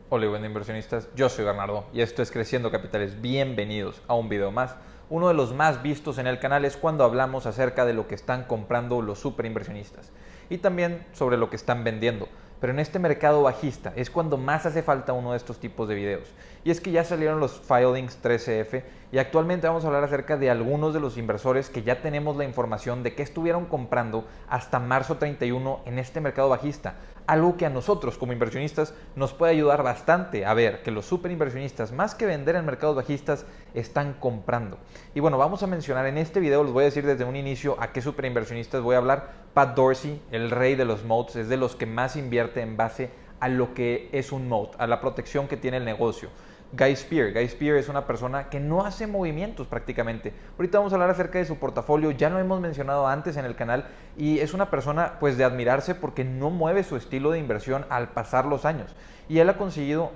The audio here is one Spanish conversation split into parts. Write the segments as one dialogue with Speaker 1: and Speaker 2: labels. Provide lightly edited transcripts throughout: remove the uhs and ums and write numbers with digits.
Speaker 1: Hola, buen inversionistas, yo soy Bernardo y esto es Creciendo Capitales. Bienvenidos a un video más. Uno de los más vistos en el canal es cuando hablamos acerca de lo que están comprando los super inversionistas y también sobre lo que están vendiendo. Pero en este mercado bajista es cuando más hace falta uno de estos tipos de videos. Y es que ya salieron los filings 13F y actualmente vamos a hablar acerca de algunos de los inversores que ya tenemos la información de que estuvieron comprando hasta marzo 31 en este mercado bajista. Algo que a nosotros como inversionistas nos puede ayudar bastante a ver que los super inversionistas, más que vender en mercados bajistas, están comprando. Y bueno, vamos a mencionar en este video, les voy a decir desde un inicio a qué super inversionistas voy a hablar. Pat Dorsey, el rey de los moats, es de los que más invierte en base a lo que es un moat, a la protección que tiene el negocio. Guy Spier es una persona que no hace movimientos prácticamente. Ahorita vamos a hablar acerca de su portafolio, ya lo hemos mencionado antes en el canal y es una persona pues de admirarse porque no mueve su estilo de inversión al pasar los años. Y él consiguió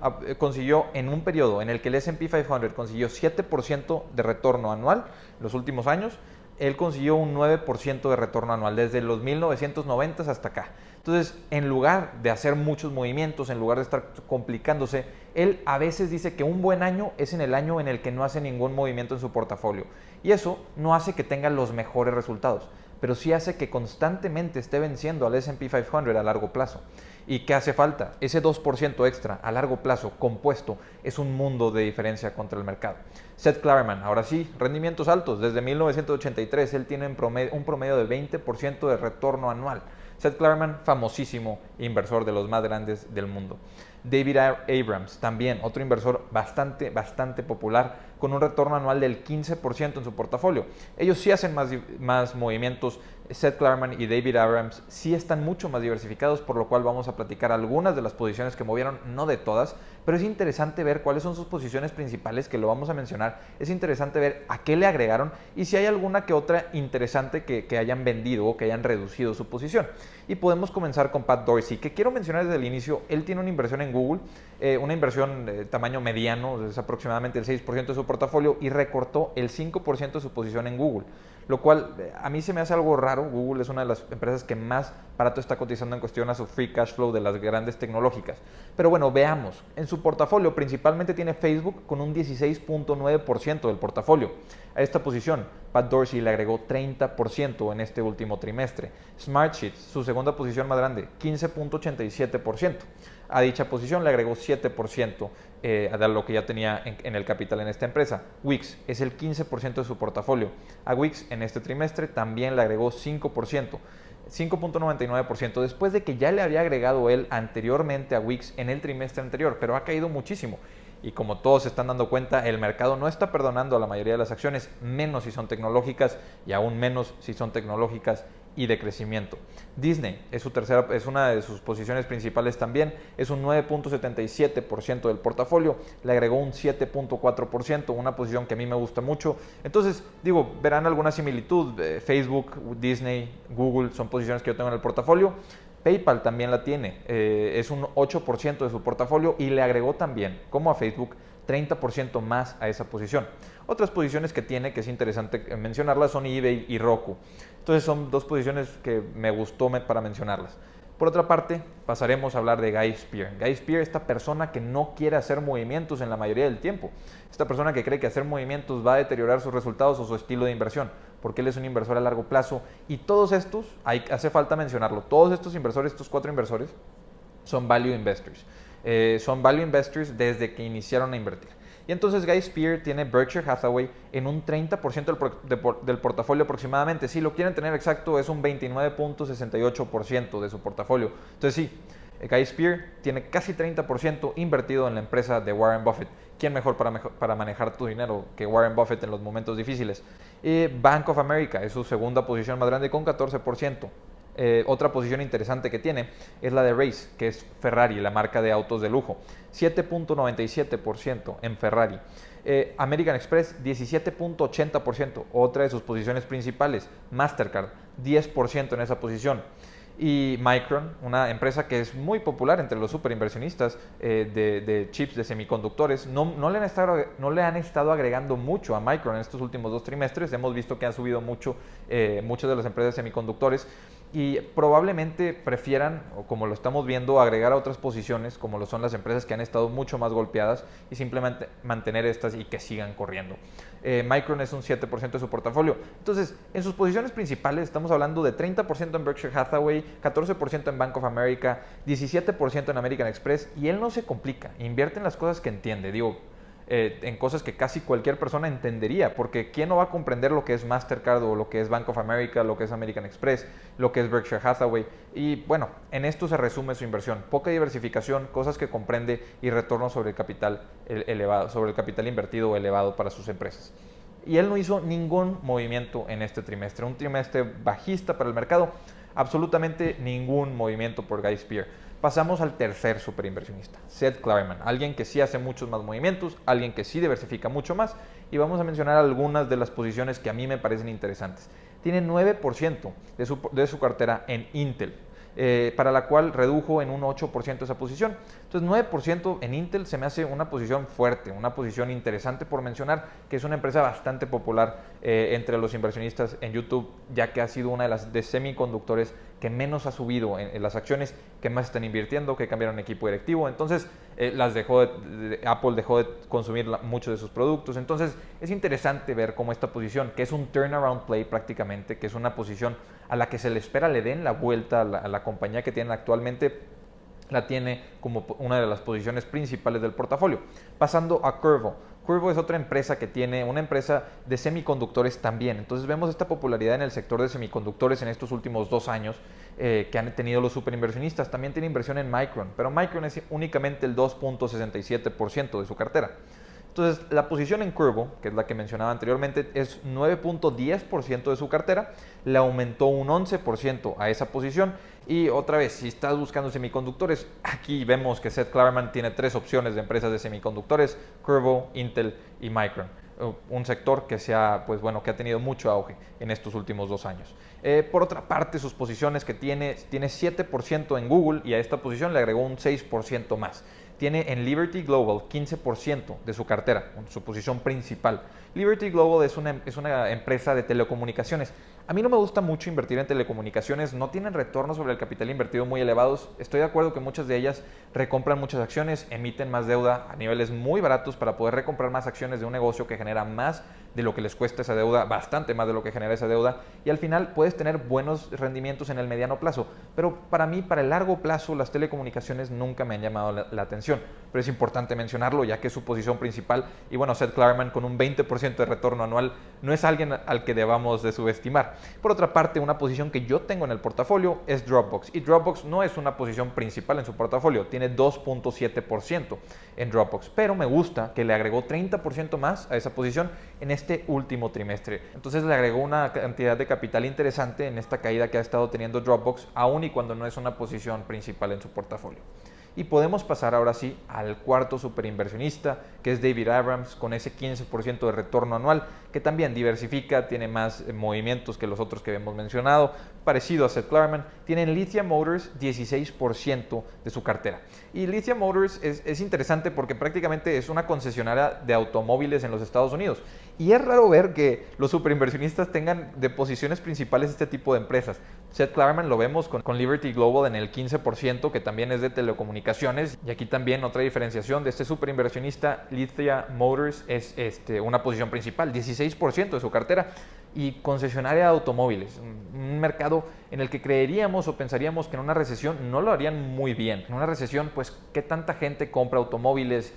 Speaker 1: en un periodo en el que el S&P 500 consiguió 7% de retorno anual en los últimos años, él consiguió un 9% de retorno anual desde los 1990 hasta acá. Entonces, en lugar de hacer muchos movimientos, en lugar de estar complicándose, él a veces dice que un buen año es en el año en el que no hace ningún movimiento en su portafolio. Y eso no hace que tenga los mejores resultados, pero sí hace que constantemente esté venciendo al S&P 500 a largo plazo. ¿Y qué hace falta? Ese 2% extra a largo plazo compuesto es un mundo de diferencia contra el mercado. Seth Klarman, ahora sí, rendimientos altos. Desde 1983 él tiene un promedio de 20% de retorno anual. Seth Klarman, famosísimo inversor de los más grandes del mundo. David Abrams, también otro inversor bastante popular, con un retorno anual del 15% en su portafolio. Ellos sí hacen más movimientos. Seth Klarman y David Abrams sí están mucho más diversificados, por lo cual vamos a platicar algunas de las posiciones que movieron, no de todas, pero es interesante ver cuáles son sus posiciones principales, que lo vamos a mencionar. Es interesante ver a qué le agregaron y si hay alguna que otra interesante que hayan vendido o que hayan reducido su posición. Y podemos comenzar con Pat Dorsey, que quiero mencionar desde el inicio. Él tiene una inversión en Google, una inversión de tamaño mediano, es aproximadamente el 6% de su portafolio, y recortó el 5% de su posición en Google, lo cual a mí se me hace algo raro. Google es una de las empresas que más barato está cotizando en cuestión a su free cash flow de las grandes tecnológicas. Pero bueno, veamos. En su portafolio principalmente tiene Facebook con un 16.9% del portafolio. A esta posición, Pat Dorsey le agregó 30% en este último trimestre. Smartsheet, su segunda posición más grande, 15.87%. A dicha posición le agregó 7% de lo que ya tenía en el capital en esta empresa. Wix es el 15% de su portafolio. A Wix en este trimestre también le agregó 5%. 5.99% después de que ya le había agregado él anteriormente a Wix en el trimestre anterior, pero ha caído muchísimo. Y como todos se están dando cuenta, el mercado no está perdonando a la mayoría de las acciones, menos si son tecnológicas y aún menos si son tecnológicas y de crecimiento. Disney es una de sus posiciones principales también, es un 9.77% del portafolio, le agregó un 7.4%, una posición que a mí me gusta mucho. Entonces, digo, verán alguna similitud. Facebook, Disney, Google son posiciones que yo tengo en el portafolio. PayPal también la tiene, es un 8% de su portafolio y le agregó también, como a Facebook, 30% más a esa posición. Otras posiciones que tiene, que es interesante mencionarlas, son eBay y Roku. Entonces son dos posiciones que me gustó para mencionarlas. Por otra parte, pasaremos a hablar de Guy Spier. Guy Spier, esta persona que no quiere hacer movimientos en la mayoría del tiempo. Esta persona que cree que hacer movimientos va a deteriorar sus resultados o su estilo de inversión, porque él es un inversor a largo plazo. Y todos estos, hace falta mencionarlo, todos estos inversores, estos 4 inversores, son value investors. Son value investors desde que iniciaron a invertir. Y entonces Guy Spier tiene Berkshire Hathaway en un 30% del portafolio aproximadamente. Si lo quieren tener exacto, es un 29.68% de su portafolio. Entonces sí, Guy Spier tiene casi 30% invertido en la empresa de Warren Buffett. ¿Quién mejor para manejar tu dinero que Warren Buffett en los momentos difíciles? Bank of America es su segunda posición más grande con 14%. Otra posición interesante que tiene es la de Race, que es Ferrari, la marca de autos de lujo, 7.97% en Ferrari. American Express, 17.80%, otra de sus posiciones principales. Mastercard, 10% en esa posición. Y Micron, una empresa que es muy popular entre los superinversionistas de chips de semiconductores, no le han estado agregando mucho a Micron en estos últimos 2 trimestres. Hemos visto que han subido mucho muchas de las empresas de semiconductores. y probablemente prefieran, o como lo estamos viendo, agregar a otras posiciones, como lo son las empresas que han estado mucho más golpeadas, y simplemente mantener estas y que sigan corriendo. Micron es un 7% de su portafolio. Entonces, en sus posiciones principales estamos hablando de 30% en Berkshire Hathaway, 14% en Bank of America, 17% en American Express, y él no se complica, invierte en las cosas que entiende. Digo, en cosas que casi cualquier persona entendería, porque ¿quién no va a comprender lo que es Mastercard o lo que es Bank of America, lo que es American Express, lo que es Berkshire Hathaway? Y bueno, en esto se resume su inversión: poca diversificación, cosas que comprende y retorno sobre el capital elevado, sobre el capital invertido elevado para sus empresas. Y él no hizo ningún movimiento en este trimestre, un trimestre bajista para el mercado, absolutamente ningún movimiento por Guy Spier. Pasamos al tercer superinversionista, Seth Klarman, alguien que sí hace muchos más movimientos, alguien que sí diversifica mucho más, y vamos a mencionar algunas de las posiciones que a mí me parecen interesantes. Tiene 9% de su cartera en Intel, para la cual redujo en un 8% esa posición. Entonces 9% en Intel se me hace una posición fuerte, una posición interesante por mencionar, que es una empresa bastante popular entre los inversionistas en YouTube, ya que ha sido una de las de semiconductores que menos ha subido en las acciones, que más están invirtiendo, que cambiaron equipo directivo. Entonces Apple dejó de consumir muchos de sus productos. Entonces es interesante ver cómo esta posición, que es un turnaround play prácticamente, que es una posición a la que se le espera le den la vuelta a la compañía que tienen actualmente, la tiene como una de las posiciones principales del portafolio. Pasando a Qorvo. Qorvo es otra empresa que tiene, una empresa de semiconductores también. Entonces vemos esta popularidad en el sector de semiconductores en estos últimos 2 años que han tenido los superinversionistas. También tiene inversión en Micron, pero Micron es únicamente el 2.67% de su cartera. Entonces, la posición en Qorvo, que es la que mencionaba anteriormente, es 9.10% de su cartera, le aumentó un 11% a esa posición. Y otra vez, si estás buscando semiconductores, aquí vemos que Seth Klarman tiene 3 opciones de empresas de semiconductores: Qorvo, Intel y Micron. Un sector que que ha tenido mucho auge en estos últimos 2 años. Por otra parte, sus posiciones que tiene 7% en Google, y a esta posición le agregó un 6% más. Tiene en Liberty Global 15% de su cartera, su posición principal. Liberty Global es una empresa de telecomunicaciones. A mí no me gusta mucho invertir en telecomunicaciones, no tienen retornos sobre el capital invertido muy elevados. Estoy de acuerdo que muchas de ellas recompran muchas acciones, emiten más deuda a niveles muy baratos para poder recomprar más acciones de un negocio que genera más de lo que les cuesta esa deuda, bastante más de lo que genera esa deuda, y al final puedes tener buenos rendimientos en el mediano plazo. Pero para mí, para el largo plazo, las telecomunicaciones nunca me han llamado la atención. Pero es importante mencionarlo, ya que es su posición principal. Y bueno, Seth Klarman con un 20% de retorno anual no es alguien al que debamos de subestimar. Por otra parte, una posición que yo tengo en el portafolio es Dropbox. Y Dropbox no es una posición principal en su portafolio, tiene 2.7% en Dropbox. Pero me gusta que le agregó 30% más a esa posición en este último trimestre. Entonces le agregó una cantidad de capital interesante en esta caída que ha estado teniendo Dropbox, aun y cuando no es una posición principal en su portafolio. Y podemos pasar ahora sí al cuarto superinversionista, que es David Abrams, con ese 15% de retorno anual, que también diversifica, tiene más movimientos que los otros que hemos mencionado, parecido a Seth Klarman. Tiene en Lithia Motors 16% de su cartera. Y Lithia Motors es interesante porque prácticamente es una concesionaria de automóviles en los Estados Unidos. Y es raro ver que los superinversionistas tengan de posiciones principales este tipo de empresas. Seth Klarman lo vemos con Liberty Global en el 15%, que también es de telecomunicaciones. Y aquí también otra diferenciación de este superinversionista, Lithia Motors, es una posición principal, 16% de su cartera. Y concesionaria de automóviles, un mercado en el que creeríamos o pensaríamos que en una recesión no lo harían muy bien. En una recesión, pues, ¿qué tanta gente compra automóviles?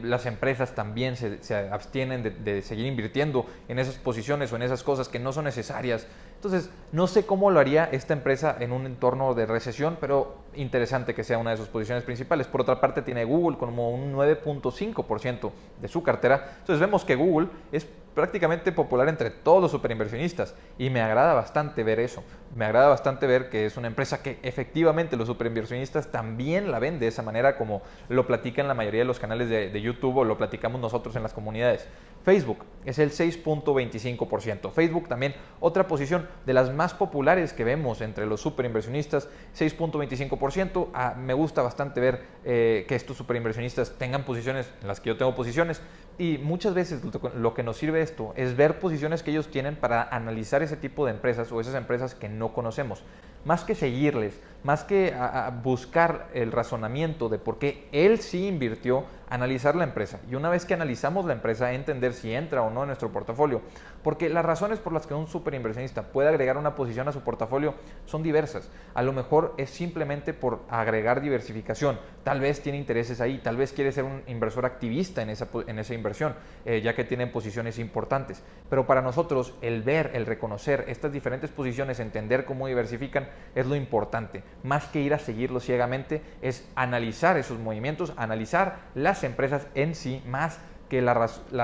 Speaker 1: Las empresas también se abstienen de seguir invirtiendo en esas posiciones o en esas cosas que no son necesarias. Entonces, no sé cómo lo haría esta empresa en un entorno de recesión, pero interesante que sea una de sus posiciones principales. Por otra parte, tiene Google como un 9.5% de su cartera. Entonces, vemos que Google es prácticamente popular entre todos los superinversionistas y me agrada bastante ver eso. Me agrada bastante ver que es una empresa que efectivamente los superinversionistas también la ven de esa manera, como lo platican la mayoría de los canales de YouTube o lo platicamos nosotros en las comunidades. Facebook es el 6.25%. Facebook también otra posición de las más populares que vemos entre los superinversionistas, 6.25%. Me gusta bastante ver que estos superinversionistas tengan posiciones en las que yo tengo posiciones, y muchas veces lo que nos sirve esto es ver posiciones que ellos tienen para analizar ese tipo de empresas o esas empresas que no conocemos. más que seguirles, más que buscar el razonamiento de por qué él sí invirtió, analizar la empresa. Y una vez que analizamos la empresa, entender si entra o no en nuestro portafolio. Porque las razones por las que un superinversionista puede agregar una posición a su portafolio son diversas. A lo mejor es simplemente por agregar diversificación. Tal vez tiene intereses ahí, tal vez quiere ser un inversor activista en esa inversión, ya que tienen posiciones importantes. Pero para nosotros, el ver, el reconocer estas diferentes posiciones, entender cómo diversifican, es lo importante. Más que ir a seguirlo ciegamente, es analizar esos movimientos, analizar las empresas en sí, más que la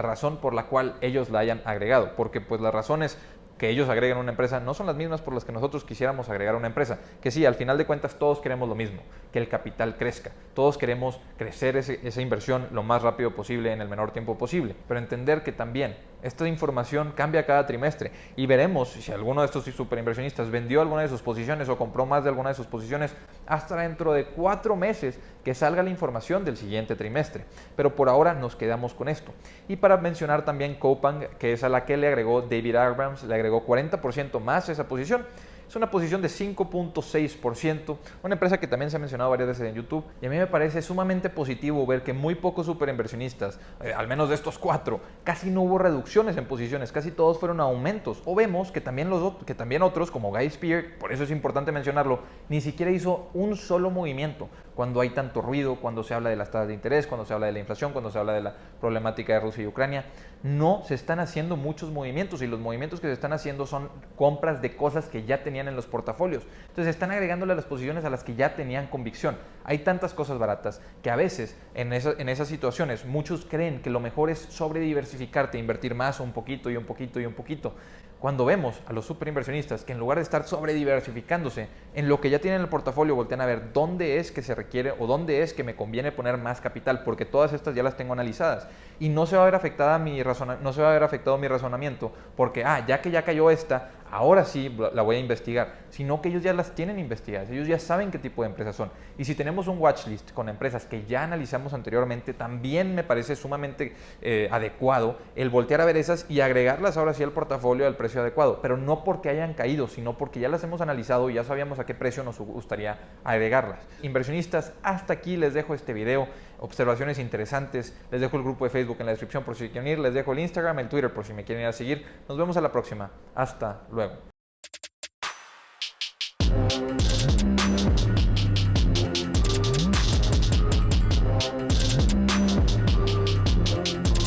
Speaker 1: razón por la cual ellos la hayan agregado, porque pues las razones que ellos agreguen a una empresa no son las mismas por las que nosotros quisiéramos agregar a una empresa, que sí, al final de cuentas todos queremos lo mismo, que el capital crezca, todos queremos crecer esa inversión lo más rápido posible en el menor tiempo posible, pero entender que también esta información cambia cada trimestre y veremos si alguno de estos superinversionistas vendió alguna de sus posiciones o compró más de alguna de sus posiciones hasta dentro de 4 meses que salga la información del siguiente trimestre. Pero por ahora nos quedamos con esto. Y para mencionar también Coupang, que es a la que le agregó David Abrams, le agregó 40% más esa posición. Es una posición de 5.6%, una empresa que también se ha mencionado varias veces en YouTube, y a mí me parece sumamente positivo ver que muy pocos superinversionistas, al menos de estos 4, casi no hubo reducciones en posiciones, casi todos fueron aumentos. O vemos que también otros, como Guy Spier, por eso es importante mencionarlo, ni siquiera hizo un solo movimiento cuando hay tanto ruido, cuando se habla de las tasas de interés, cuando se habla de la inflación, cuando se habla de la problemática de Rusia y Ucrania. No se están haciendo muchos movimientos y los movimientos que se están haciendo son compras de cosas que ya tenían en los portafolios. Entonces están agregándole a las posiciones a las que ya tenían convicción. Hay tantas cosas baratas que a veces en esas situaciones muchos creen que lo mejor es sobrediversificarte, invertir más un poquito y un poquito y un poquito. Cuando vemos a los superinversionistas que en lugar de estar sobrediversificándose en lo que ya tienen en el portafolio, voltean a ver dónde es que se requiere o dónde es que me conviene poner más capital, porque todas estas ya las tengo analizadas y no se va a ver afectado mi razonamiento, porque ya que ya cayó esta, ahora sí la voy a investigar, sino que ellos ya las tienen investigadas, ellos ya saben qué tipo de empresas son. Y si tenemos un watchlist con empresas que ya analizamos anteriormente, también me parece sumamente adecuado el voltear a ver esas y agregarlas ahora sí al portafolio al precio adecuado, pero no porque hayan caído, sino porque ya las hemos analizado y ya sabíamos a qué precio nos gustaría agregarlas. Inversionistas, hasta aquí les dejo este video, observaciones interesantes, les dejo el grupo de Facebook en la descripción por si quieren ir, les dejo el Instagram, el Twitter por si me quieren ir a seguir. Nos vemos a la próxima, hasta luego.